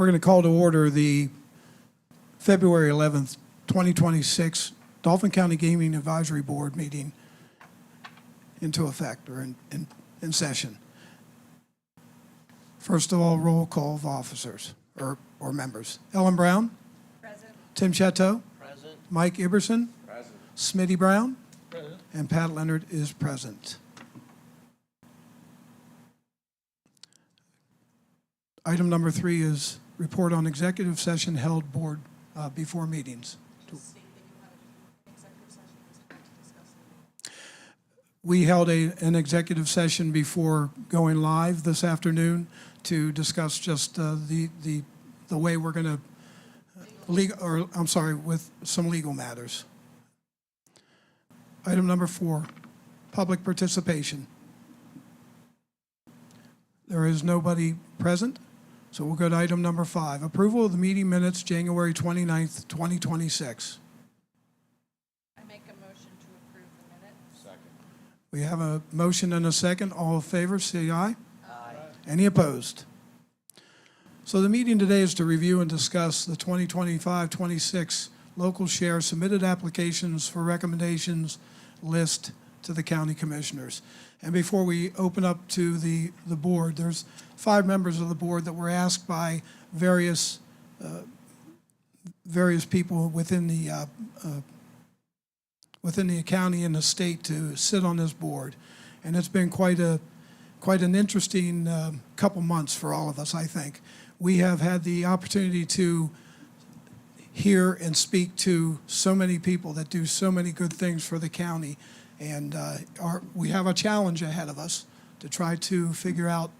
We're going to call to order the February 11th, 2026 Dauphin County Gaming Advisory Board meeting into effect or in session. First of all, roll call of officers or members. Ellen Brown? Present. Tim Chateau? Present. Mike Iberson? Present. Smitty Brown? Present. And Pat Leonard is present. Item number 3 is report on executive session held board before meetings. We held an executive session before going live this afternoon to discuss just the way we're going to with some legal matters. Item number 4, public participation. There is nobody present, so we'll go to item number 5, approval of the meeting minutes, January 29th, 2026. I make a motion to approve the minutes. Second. We have a motion and a second. All in favor, say aye. Aye. Any opposed? So the meeting today is to review and discuss the 2025-26 local share submitted applications for recommendations list to the county commissioners. And before we open up to the board, there's 5 members of the board that were asked by various people within the county and the state to sit on this board. And it's been quite an interesting couple months for all of us, I think. We have had the opportunity to hear and speak to so many people that do so many good things for the county. And we have a challenge ahead of us to try to figure out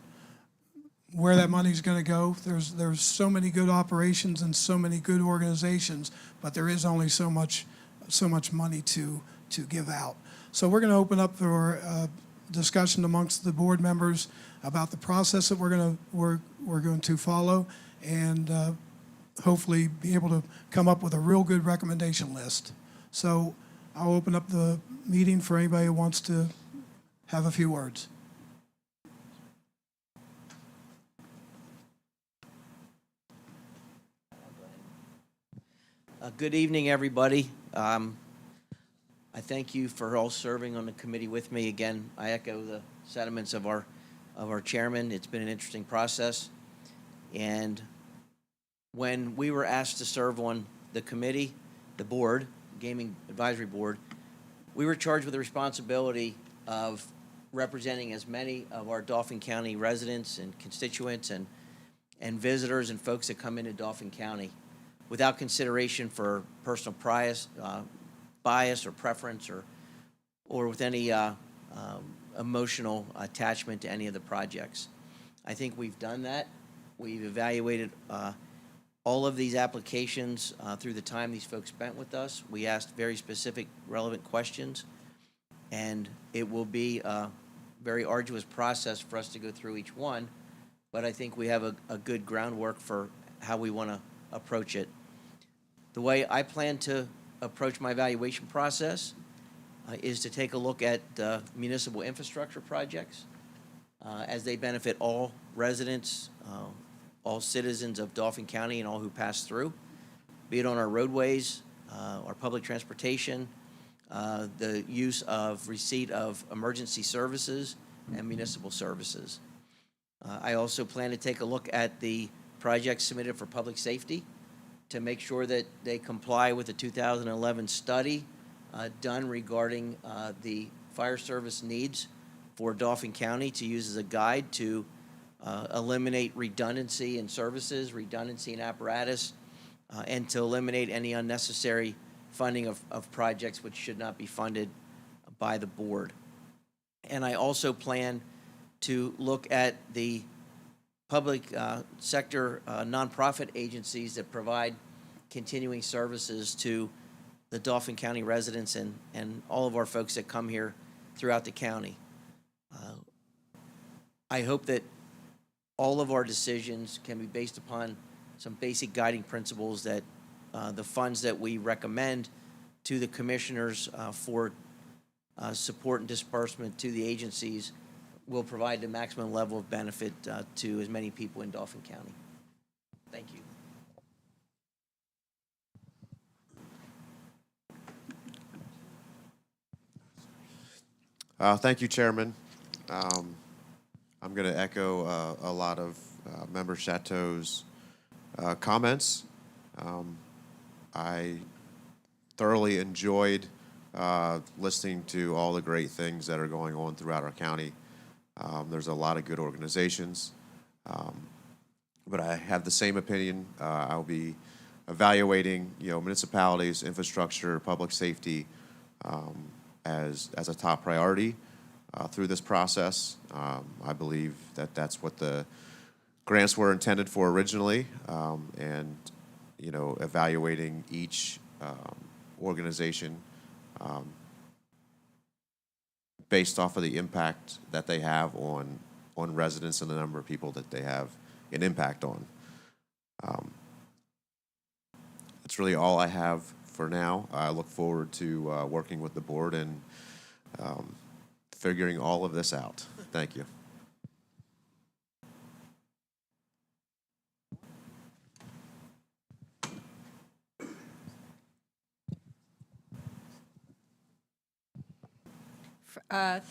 where that money's going to go. There's so many good operations and so many good organizations, but there is only so much money to give out. So we're going to open up for discussion amongst the board members about the process that we're going to follow, and hopefully be able to come up with a real good recommendation list. So I'll open up the meeting for anybody who wants to have a few words. Good evening, everybody. I thank you for all serving on the committee with me. Again, I echo the sentiments of our chairman. It's been an interesting process. And when we were asked to serve on the committee, the board, Gaming Advisory Board, we were charged with the responsibility of representing as many of our Dauphin County residents and constituents and visitors and folks that come into Dauphin County without consideration for personal bias or preference or with any emotional attachment to any of the projects. I think we've done that. We've evaluated all of these applications through the time these folks spent with us. We asked very specific, relevant questions, and it will be a very arduous process for us to go through each one, but I think we have a good groundwork for how we want to approach it. The way I plan to approach my evaluation process is to take a look at municipal infrastructure projects as they benefit all residents, all citizens of Dauphin County and all who pass through, be it on our roadways, our public transportation, the use of receipt of emergency services and municipal services. I also plan to take a look at the projects submitted for public safety to make sure that they comply with the 2011 study done regarding the fire service needs for Dauphin County to use as a guide to eliminate redundancy in services, redundancy in apparatus, and to eliminate any unnecessary funding of projects which should not be funded by the board. And I also plan to look at the public sector nonprofit agencies that provide continuing services to the Dauphin County residents and all of our folks that come here throughout the county. I hope that all of our decisions can be based upon some basic guiding principles that the funds that we recommend to the commissioners for support and disbursement to the agencies will provide the maximum level of benefit to as many people in Dauphin County. Thank you. Thank you, Chairman. I'm going to echo a lot of Member Chateau's comments. I thoroughly enjoyed listening to all the great things that are going on throughout our county. There's a lot of good organizations, but I have the same opinion. I'll be evaluating, municipalities, infrastructure, public safety as a top priority through this process. I believe that that's what the grants were intended for originally, and evaluating each organization based off of the impact that they have on residents and the number of people that they have an impact on. That's really all I have for now. I look forward to working with the board and figuring all of this out. Thank you.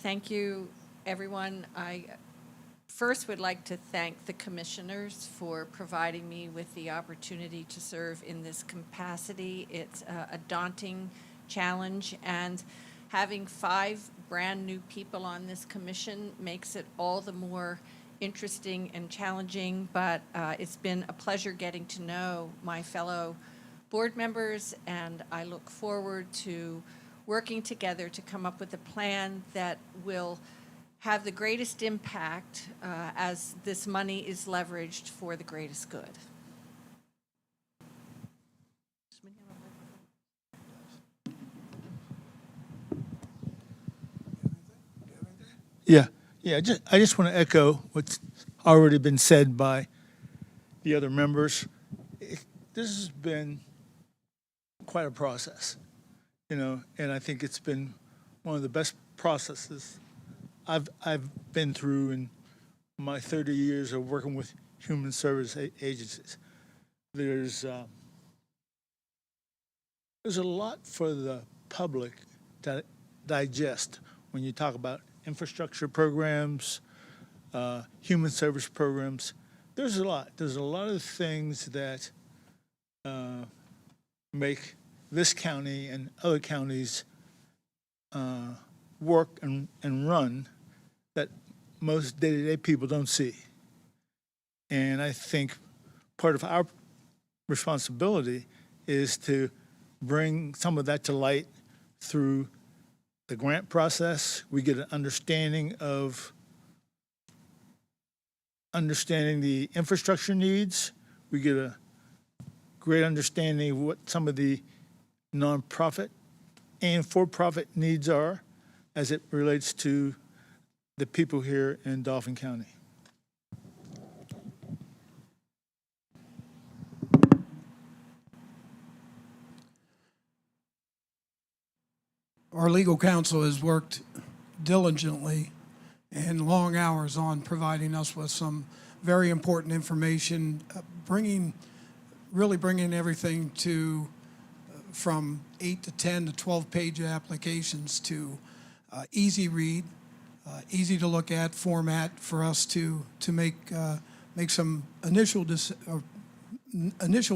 Thank you, everyone. I first would like to thank the commissioners for providing me with the opportunity to serve in this capacity. It's a daunting challenge, and having 5 brand-new people on this commission makes it all the more interesting and challenging, but it's been a pleasure getting to know my fellow board members, and I look forward to working together to come up with a plan that will have the greatest impact as this money is leveraged for the greatest good. Yeah, I just want to echo what's already been said by the other members. This has been quite a process, and I think it's been one of the best processes I've been through in my 30 years of working with human service agencies. There's a lot for the public to digest when you talk about infrastructure programs, human service programs. There's a lot. There's a lot of things that make this county and other counties work and run that most day-to-day people don't see. And I think part of our responsibility is to bring some of that to light through the grant process. We get an understanding the infrastructure needs. We get a great understanding of what some of the nonprofit and for-profit needs are as it relates to the people here in Dauphin County. Our legal counsel has worked diligently and long hours on providing us with some very important information, really bringing everything to from 8 to 10 to 12-page applications to easy read, easy to look at format for us to make some initial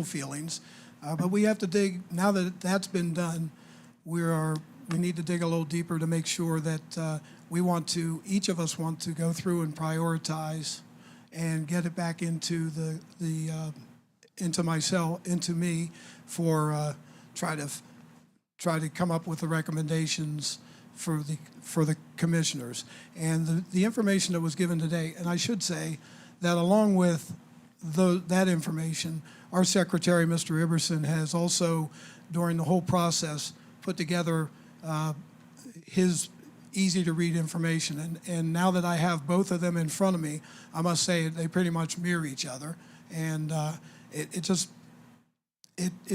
feelings. But we have to dig, now that that's been done, we need to dig a little deeper to make sure that each of us want to go through and prioritize and get it back into into me for try to come up with the recommendations for the commissioners. And the information that was given today, and I should say that along with that information, our secretary, Mr. Iverson, has also, during the whole process, put together his easy-to-read information. And now that I have both of them in front of me, I must say they pretty much mirror each other. And it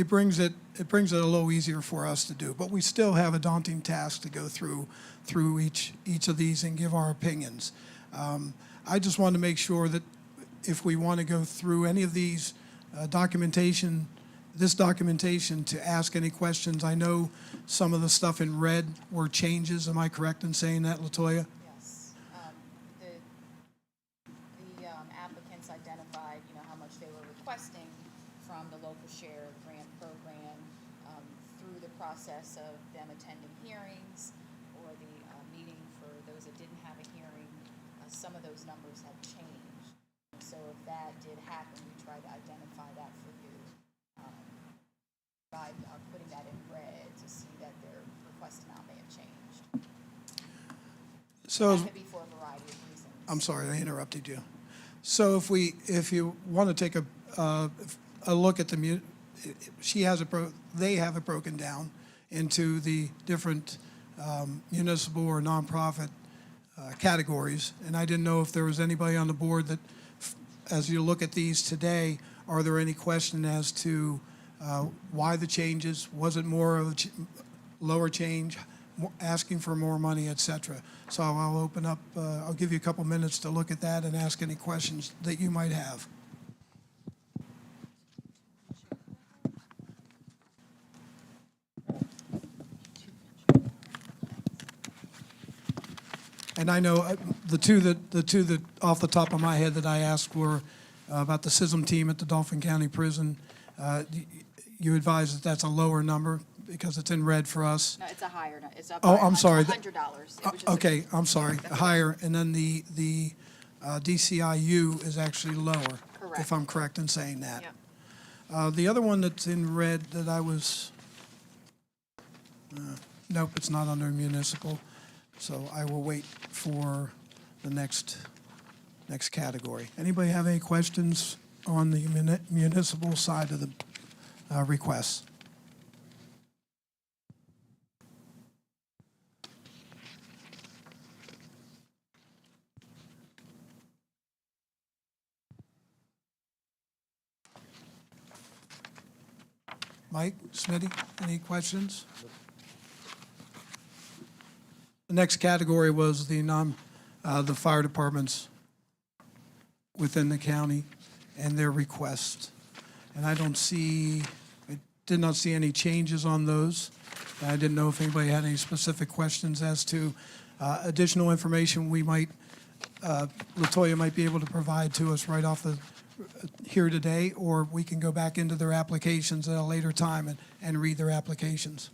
brings it a little easier for us to do. But we still have a daunting task to go through each of these and give our opinions. I just want to make sure that if we want to go through any of these documentation, this documentation to ask any questions. I know some of the stuff in red were changes. Am I correct in saying that, LaToya? Yes. The applicants identified, how much they were requesting from the local share grant program through the process of them attending hearings or the meeting for those that didn't have a hearing. Some of those numbers have changed. So if that did happen, we tried to identify that for you by putting that in red to see that their request amount may have changed. So, That could be for a variety of reasons. I'm sorry, I interrupted you. So if you want to take a look at they have it broken down into the different municipal or nonprofit categories, and I didn't know if there was anybody on the board that, as you look at these today, are there any question as to why the changes? Was it more of a lower change, asking for more money, et cetera? So I'll open up, I'll give you a couple minutes to look at that and ask any questions that you might have. And I know the two that off the top of my head that I asked were about the SISM team at the Dauphin County Prison. You advise that that's a lower number because it's in red for us. No, it's a higher, it's up Oh, by I'm sorry. $100. Okay, I'm sorry, higher, and then the DCIU is actually lower. Correct. If I'm correct in saying that. Yep. The other one that's in red that I was, nope, it's not under municipal, so I will wait for the next category. Anybody have any questions on the municipal side of the requests? Mike, Smitty, any questions? The next category was the fire departments within the county and their requests. And I did not see any changes on those. I didn't know if anybody had any specific questions as to additional information we might, LaToya might be able to provide to us right off here today, or we can go back into their applications at a later time and read their applications.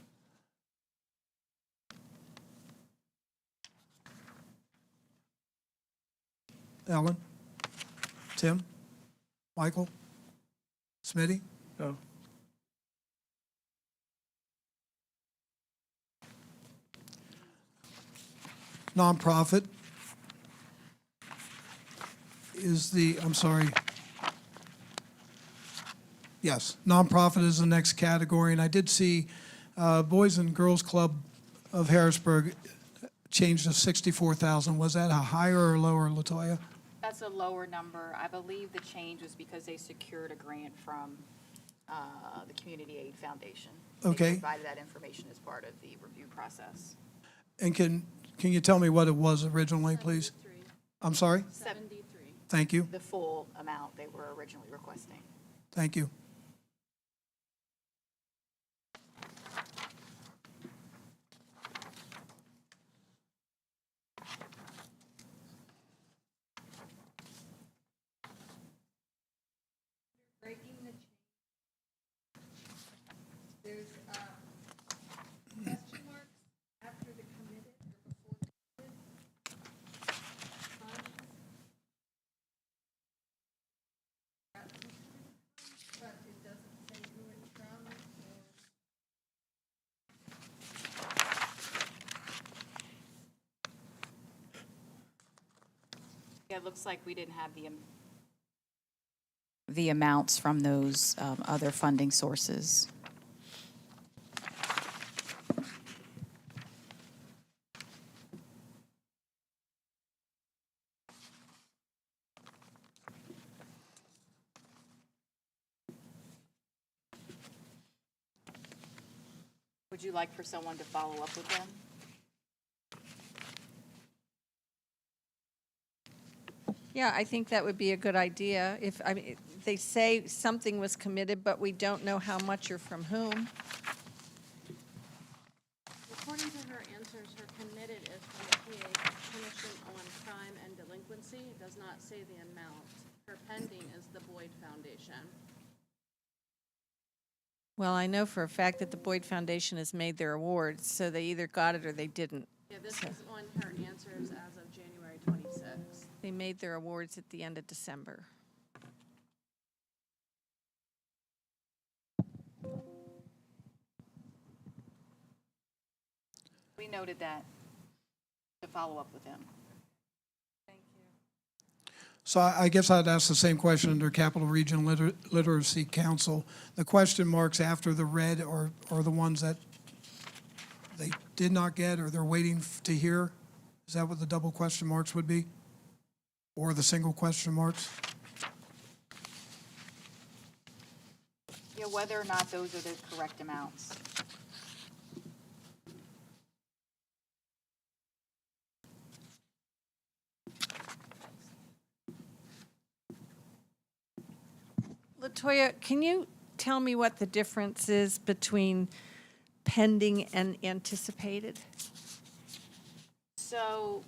Ellen? Tim? Michael? Smitty? No. Nonprofit is I'm sorry. Yes, nonprofit is the next category, and I did see Boys and Girls Club of Harrisburg changed to 64,000. Was that a higher or lower, LaToya? That's a lower number. I believe the change was because they secured a grant from the Community Aid Foundation. Okay. They provided that information as part of the review process. And can you tell me what it was originally, please? 73. I'm sorry? 73. Thank you. The full amount they were originally requesting. Thank you. Breaking the chain. There's question marks after the committed or before committed funds. But it doesn't say who it's from or. Yeah, it looks like we didn't have the amounts from those other funding sources. Would you like for someone to follow up with them? Yeah, I think that would be a good idea. If, I mean, they say something was committed, but we don't know how much or from whom. According to her answers, her committed is from the PA Commission on Crime and Delinquency. It does not say the amount. Her pending is the Boyd Foundation. Well, I know for a fact that the Boyd Foundation has made their awards, so they either got it or they didn't. Yeah, this is on her answers as of January 26th. They made their awards at the end of December. We noted that to follow up with him. So I guess I'd ask the same question under Capital Region Literacy Council. The question marks after the red are the ones that they did not get or they're waiting to hear? Is that what the double question marks would be? Or the single question marks? Yeah, whether or not those are the correct amounts. Latoya, can you tell me what the difference is between pending and anticipated? So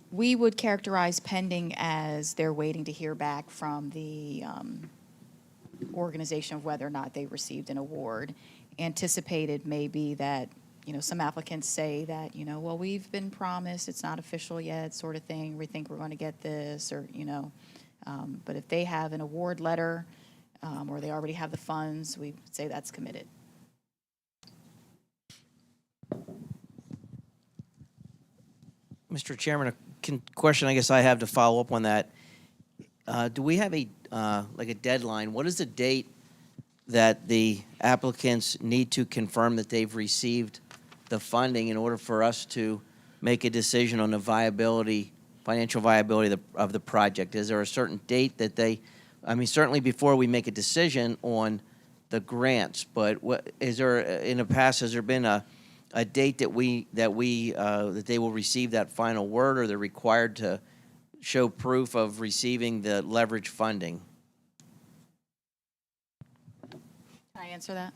we would characterize pending as they're waiting to hear back from the organization of whether or not they received an award. Anticipated may be that, you know, some applicants say that, you know, well, we've been promised, it's not official yet, sort of thing. We think we're going to get this, or, you know. But if they have an award letter or they already have the funds, we say that's committed. Mr. Chairman, a question I guess I have to follow up on that. Do we have a, like a deadline? What is the date that the applicants need to confirm that they've received the funding in order for us to make a decision on the viability, financial viability of the project? Is there a certain date that they, I mean, certainly before we make a decision on the grants, but what, is there, in the past, has there been a date that they will receive that final word, or they're required to show proof of receiving the leverage funding? Can I answer that?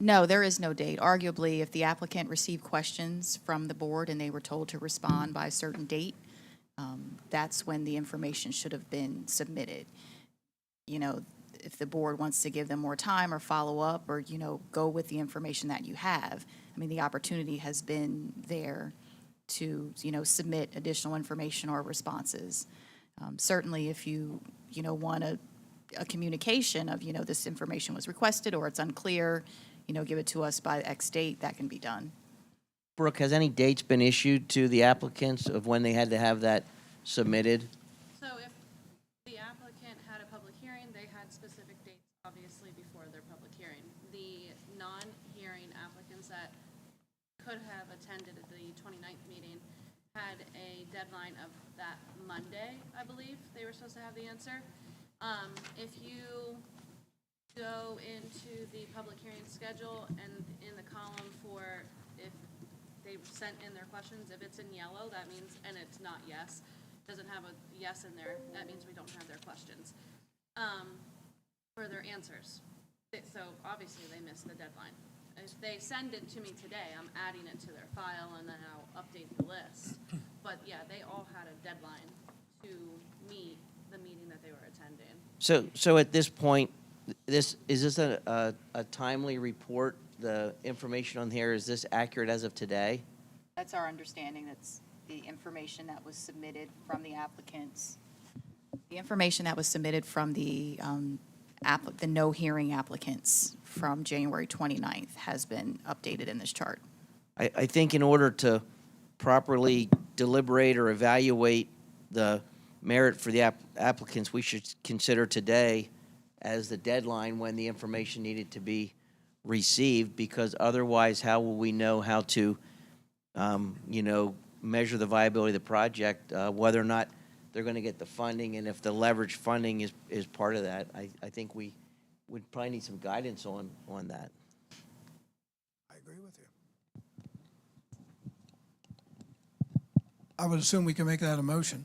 No, there is no date. Arguably, if the applicant received questions from the board and they were told to respond by a certain date, that's when the information should have been submitted. You know, if the board wants to give them more time or follow up or, you know, go with the information that you have, I mean, the opportunity has been there to, you know, submit additional information or responses. Certainly, if you know, want a communication of, you know, this information was requested or it's unclear, you know, give it to us by X date, that can be done. Brooke, has any dates been issued to the applicants of when they had to have that submitted? So if the applicant had a public hearing, they had specific dates, obviously, before their public hearing. The non-hearing applicants that could have attended the 29th meeting had a deadline of that Monday, I believe, they were supposed to have the answer. If you go into the public hearing schedule and in the column for if they sent in their questions, if it's in yellow, that means, and it's not yes, doesn't have a yes in there, that means we don't have their questions, for their answers. So obviously they missed the deadline. If they send it to me today, I'm adding it to their file and then I'll update the list. But yeah, they all had a deadline to meet the meeting that they were attending. So at this point, is this a timely report? The information on here, is this accurate as of today? That's our understanding. That's the information that was submitted from the applicants. The information that was submitted from the no hearing applicants from January 29th has been updated in this chart. I think in order to properly deliberate or evaluate the merit for the applicants, we should consider today as the deadline when the information needed to be received, because otherwise, how will we know how to, you know, measure the viability of the project, whether or not they're going to get the funding, and if the leverage funding is part of that? I think we would probably need some guidance on that. I agree with you. I would assume we can make that a motion.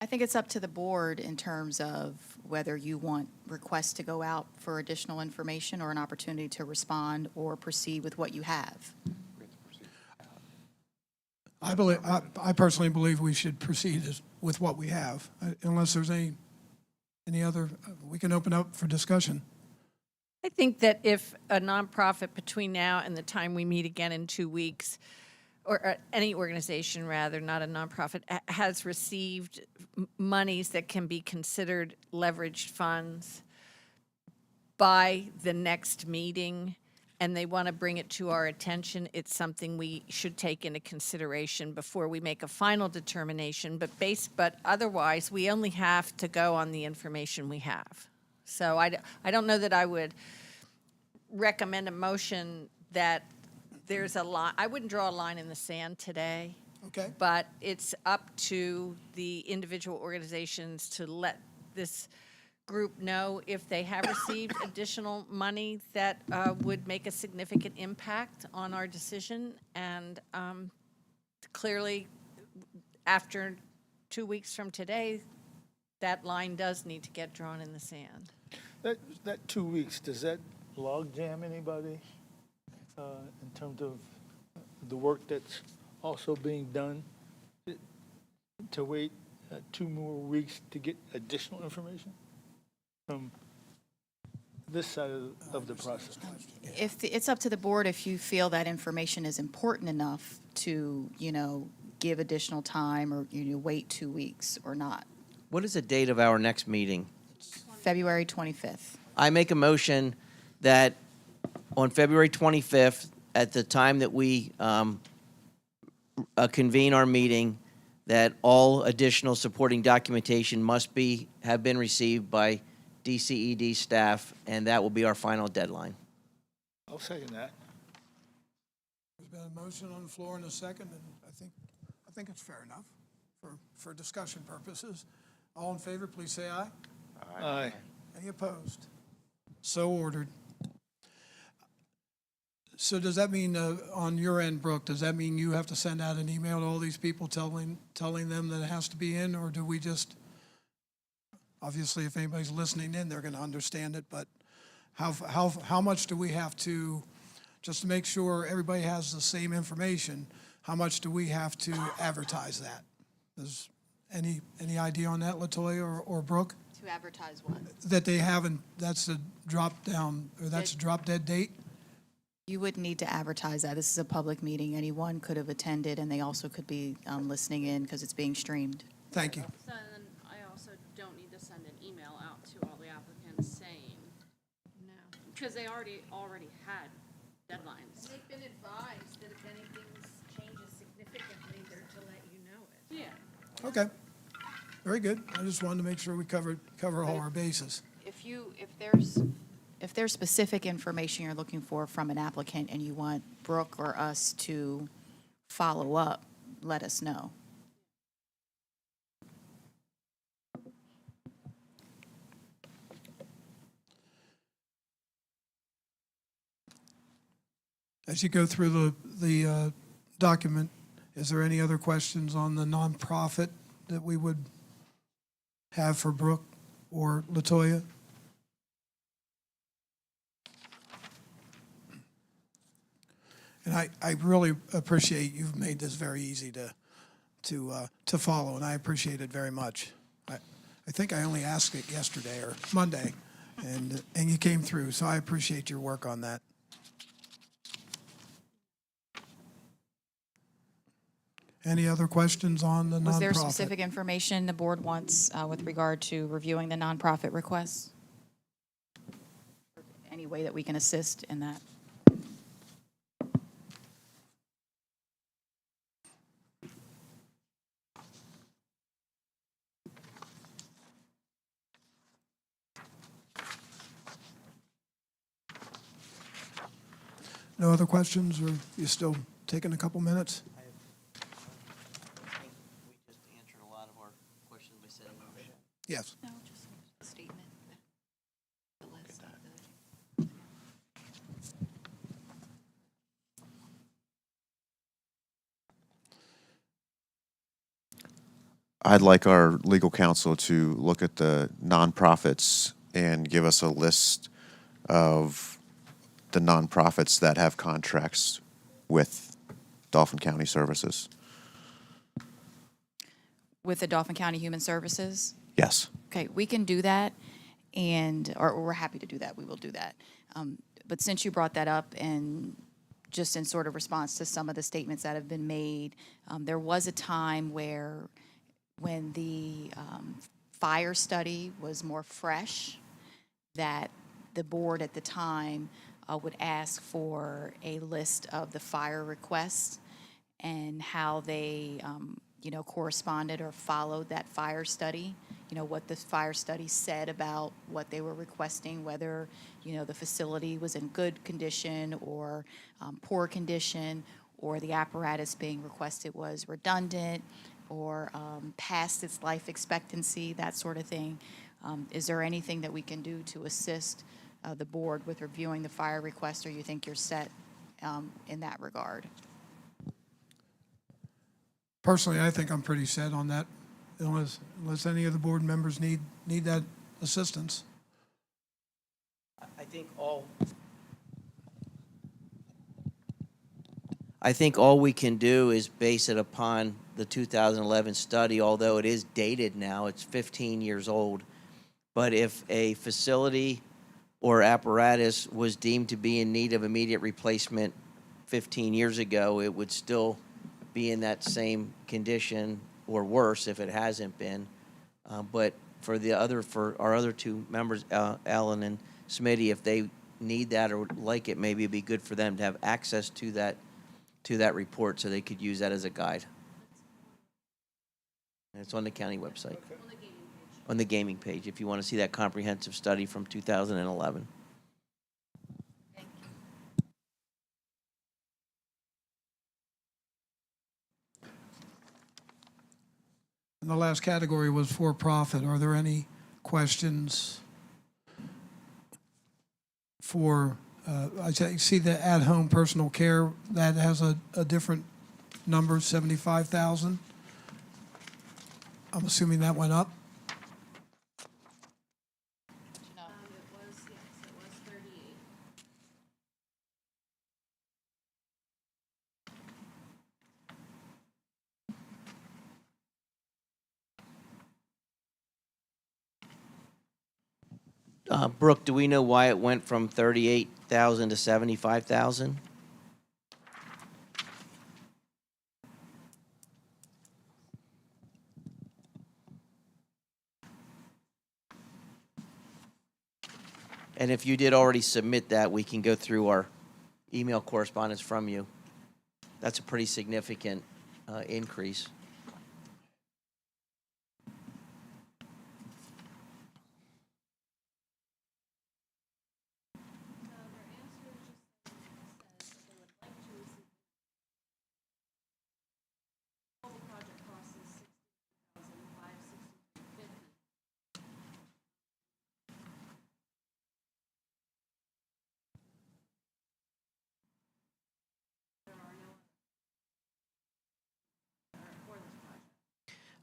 I think it's up to the board in terms of whether you want requests to go out for additional information or an opportunity to respond or proceed with what you have. I personally believe we should proceed with what we have, unless there's any other, we can open up for discussion. I think that if a nonprofit between now and the time we meet again in 2 weeks, or any organization rather, not a nonprofit, has received monies that can be considered leveraged funds by the next meeting, and they want to bring it to our attention, it's something we should take into consideration before we make a final determination. But otherwise, we only have to go on the information we have. So I don't know that I would recommend a motion that there's a line. I wouldn't draw a line in the sand today. Okay. But it's up to the individual organizations to let this group know if they have received additional money that would make a significant impact on our decision. And clearly, after 2 weeks from today, that line does need to get drawn in the sand. That 2 weeks, does that log jam anybody in terms of the work that's also being done? To wait 2 more weeks to get additional information from this side of the process? It's up to the board if you feel that information is important enough to, give additional time or, wait 2 weeks or not. What is the date of our next meeting? February 25th. I make a motion that on February 25th, at the time that we convene our meeting, that all additional supporting documentation have been received by DCED staff, and that will be our final deadline. I'll second that. There's been a motion on the floor in a second, and I think it's fair enough for discussion purposes. All in favor, please say aye. Aye. Any opposed? So ordered. So does that mean, on your end, Brooke, does that mean you have to send out an email to all these people telling them that it has to be in, or do we just, obviously, if anybody's listening in, they're going to understand it, but how much do we have to, just to make sure everybody has the same information, how much do we have to advertise that? Is any idea on that, LaToya or Brooke? To advertise what? That they haven't, that's a drop down, or that's a drop dead date? You wouldn't need to advertise that. This is a public meeting. Anyone could have attended, and they also could be listening in because it's being streamed. Thank you. So then I also don't need to send an email out to all the applicants saying, No. because they already had deadlines. They've been advised that if anything changes significantly, they're to let you know it. Yeah. Okay. Very good. I just wanted to make sure we cover all our bases. If there's specific information you're looking for from an applicant and you want Brooke or us to follow up, let us know. As you go through the document, is there any other questions on the nonprofit that we would have for Brooke or LaToya? And I really appreciate you've made this very easy to follow, and I appreciate it very much. I think I only asked it yesterday or Monday, and you came through, so I appreciate your work on that. Any other questions on the nonprofit? Was there specific information the board wants with regard to reviewing the nonprofit requests? Any way that we can assist in that? No other questions, or you still taking a couple minutes? I think we just answered a lot of our questions by saying motion. Yes. No, just a statement. I'd like our legal counsel to look at the nonprofits and give us a list of the nonprofits that have contracts with Dauphin County Services. With the Dauphin County Human Services? Yes. Okay, we can do that, or we're happy to do that, we will do that. But since you brought that up, and just in sort of response to some of the statements that have been made, there was a time when the fire study was more fresh, that the board at the time would ask for a list of the fire requests and how they, corresponded or followed that fire study. What the fire study said about what they were requesting, whether, the facility was in good condition or poor condition, or the apparatus being requested was redundant or past its life expectancy, that sort of thing. Is there anything that we can do to assist the board with reviewing the fire request, or you think you're set in that regard? Personally, I think I'm pretty set on that, unless any of the board members need that assistance. I think all we can do is base it upon the 2011 study, although it is dated now, it's 15 years old. But if a facility or apparatus was deemed to be in need of immediate replacement 15 years ago, it would still be in that same condition or worse if it hasn't been. But for our other two members, Ellen and Smitty, if they need that or would like it, maybe it'd be good for them to have access to that report so they could use that as a guide. And it's on the county website. On the gaming page, if you want to see that comprehensive study from 2011. And the last category was for-profit. Are there any questions for, I see the at-home personal care, that has a different number, 75,000? I'm assuming that went up? It was 38. Brooke, do we know why it went from 38,000 to 75,000? And if you did already submit that, we can go through our email correspondence from you. That's a pretty significant increase.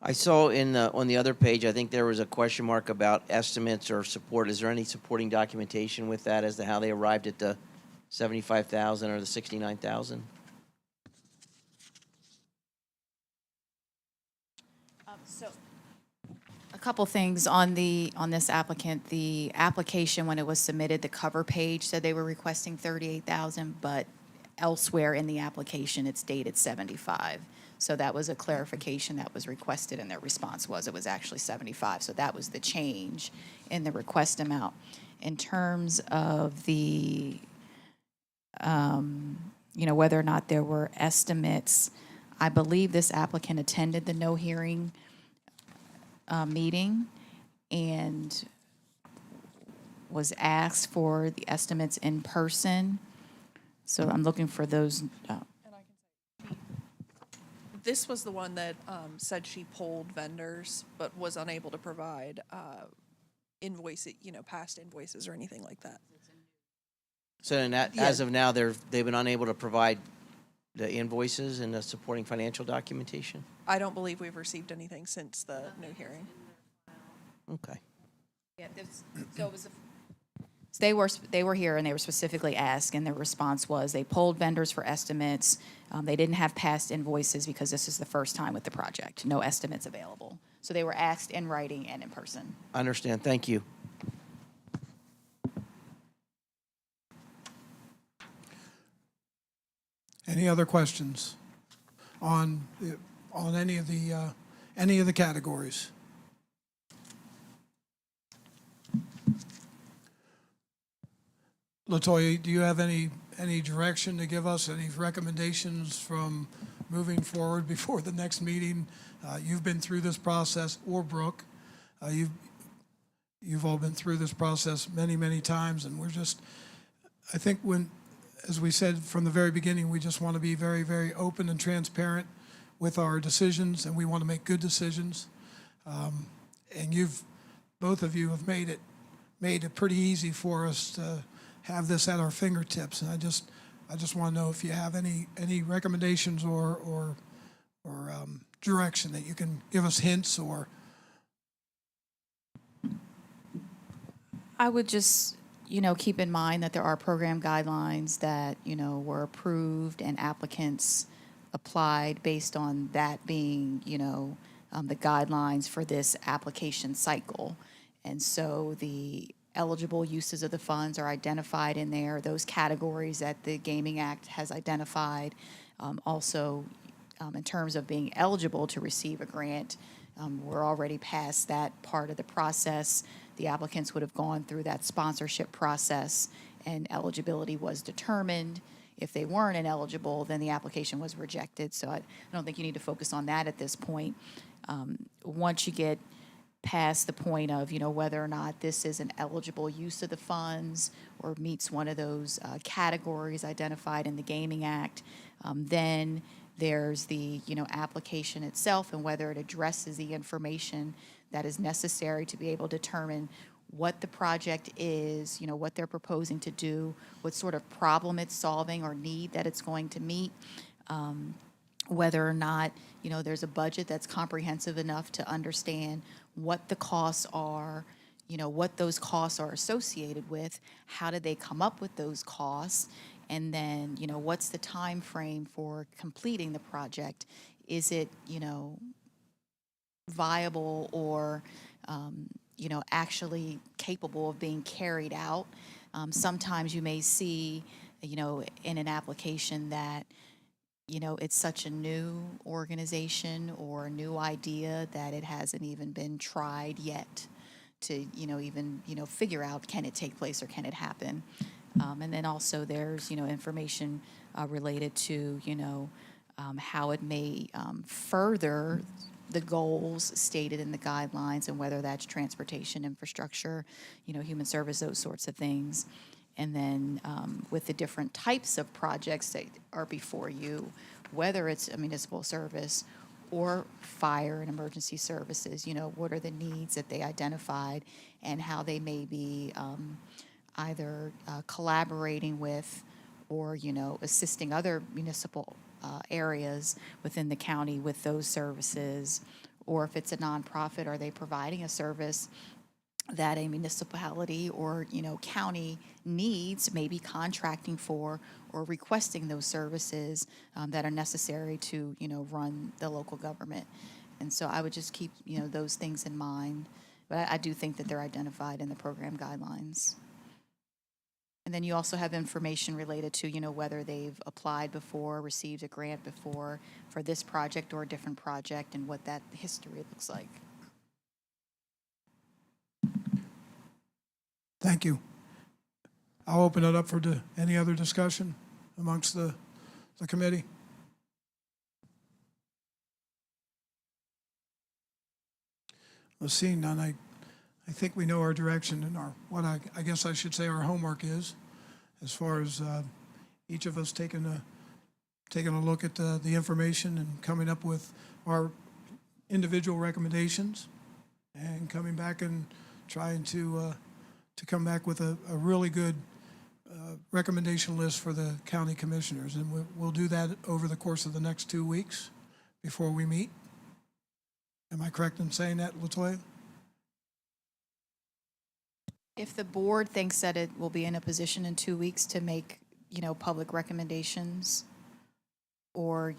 I saw on the other page, I think there was a question mark about estimates or support. Is there any supporting documentation with that as to how they arrived at the 75,000 or the 69,000? So, a couple things on this applicant. The application, when it was submitted, the cover page said they were requesting 38,000, but elsewhere in the application, it's dated 75. So that was a clarification that was requested, and their response was it was actually 75. So that was the change in the request amount. In terms of the, whether or not there were estimates, I believe this applicant attended the no hearing meeting and was asked for the estimates in person. So I'm looking for those. This was the one that said she polled vendors, but was unable to provide past invoices or anything like that. So as of now, they've been unable to provide the invoices and the supporting financial documentation? I don't believe we've received anything since the new hearing. Okay. Yeah, so it was, so they were here and they were specifically asked, and their response was they polled vendors for estimates. They didn't have past invoices because this is the first time with the project. No estimates available. So they were asked in writing and in person. I understand. Thank you. Any other questions on any of the categories? LaToya, do you have any direction to give us, any recommendations from moving forward before the next meeting? You've been through this process, or Brooke, you've all been through this process many, many times, and I think as we said from the very beginning, we just want to be very, very open and transparent with our decisions, and we want to make good decisions. And both of you have made it pretty easy for us to have this at our fingertips. And I just want to know if you have any recommendations or direction that you can give us, hints or. I would just, keep in mind that there are program guidelines that, were approved and applicants applied based on that being, the guidelines for this application cycle. And so the eligible uses of the funds are identified in there, those categories that the Gaming Act has identified. Also, in terms of being eligible to receive a grant, we're already past that part of the process. The applicants would have gone through that sponsorship process, and eligibility was determined. If they weren't ineligible, then the application was rejected. So I don't think you need to focus on that at this point. Once you get past the point of, whether or not this is an eligible use of the funds or meets one of those categories identified in the Gaming Act, then there's the, application itself and whether it addresses the information that is necessary to be able to determine what the project is, what they're proposing to do, what sort of problem it's solving or need that it's going to meet, whether or not, there's a budget that's comprehensive enough to understand what the costs are, what those costs are associated with, how did they come up with those costs, and then, what's the time frame for completing the project? Is it, viable or, actually capable of being carried out? Sometimes you may see, in an application that, it's such a new organization or a new idea that it hasn't even been tried yet to, even, figure out, can it take place or can it happen? And then also there's, information related to, how it may further the goals stated in the guidelines and whether that's transportation, infrastructure, human service, those sorts of things. And then with the different types of projects that are before you, whether it's a municipal service or fire and emergency services, what are the needs that they identified and how they may be either collaborating with or, assisting other municipal areas within the county with those services, or if it's a nonprofit, are they providing a service that a municipality or, county needs, maybe contracting for or requesting those services that are necessary to, run the local government. And so I would just keep, those things in mind. But I do think that they're identified in the program guidelines. And then you also have information related to, whether they've applied before, received a grant before for this project or a different project and what that history looks like. Thank you. I'll open it up for any other discussion amongst the committee. Well, seeing none, I think we know our direction and I guess I should say our homework is, as far as each of us taking a look at the information and coming up with our individual recommendations and coming back and trying to come back with a really good recommendation list for the county commissioners, and we'll do that over the course of the next 2 weeks before we meet. Am I correct in saying that, Latoya? If the board thinks that it will be in a position in 2 weeks to make, public recommendations, or,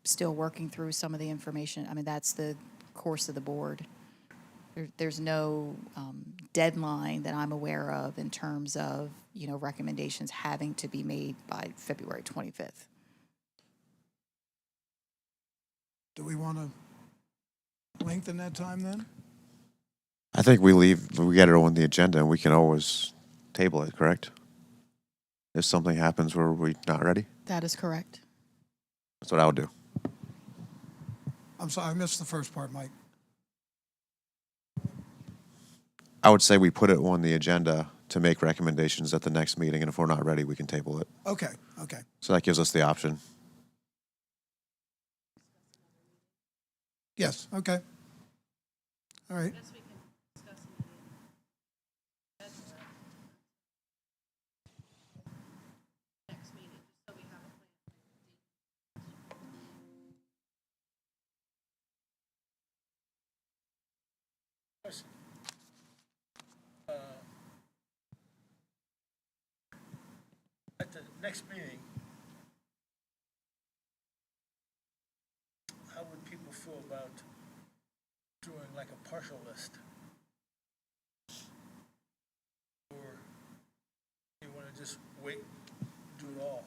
still working through some of the information, I mean, that's the course of the board. There's no deadline that I'm aware of in terms of, recommendations having to be made by February 25th. Do we want to lengthen that time then? I think we get it on the agenda, and we can always table it, correct? If something happens where we're not ready, That is correct. that's what I would do. I'm sorry, I missed the first part, Mike. I would say we put it on the agenda to make recommendations at the next meeting, and if we're not ready, we can table it. Okay, okay. So that gives us the option. Yes, okay. All right. I guess we can discuss in the next meeting, just so we have a plan. At the next meeting, how would people feel about doing like a partial list? Or you want to just wait, do it all?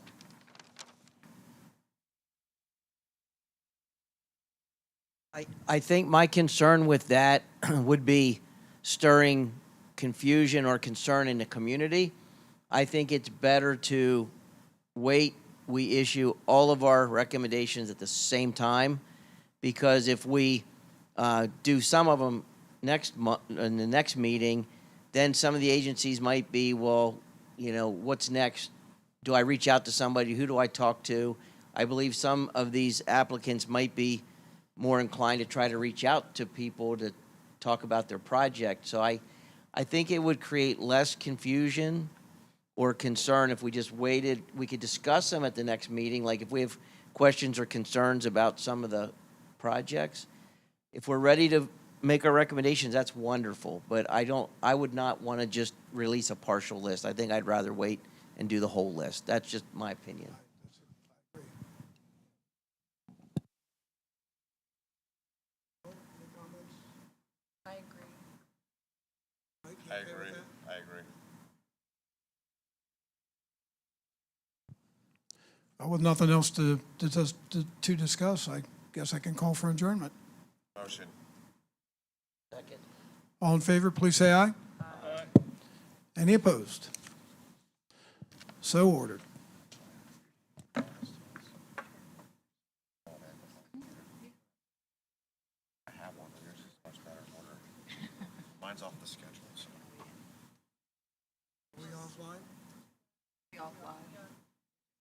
I think my concern with that would be stirring confusion or concern in the community. I think it's better to wait. We issue all of our recommendations at the same time, because if we do some of them next month in the next meeting, then some of the agencies might be, well, what's next? Do I reach out to somebody? Who do I talk to? I believe some of these applicants might be more inclined to try to reach out to people to talk about their project. So I think it would create less confusion or concern if we just waited. We could discuss them at the next meeting, like if we have questions or concerns about some of the projects. If we're ready to make our recommendations, that's wonderful, but I would not want to just release a partial list. I think I'd rather wait and do the whole list. That's just my opinion. I agree. I agree. With nothing else to discuss, I guess I can call for adjournment. Motion. Second. All in favor, please say aye. Aye. Any opposed? So ordered. I have one, but yours is much better in order. Mine's off the schedule, so. Are we offline?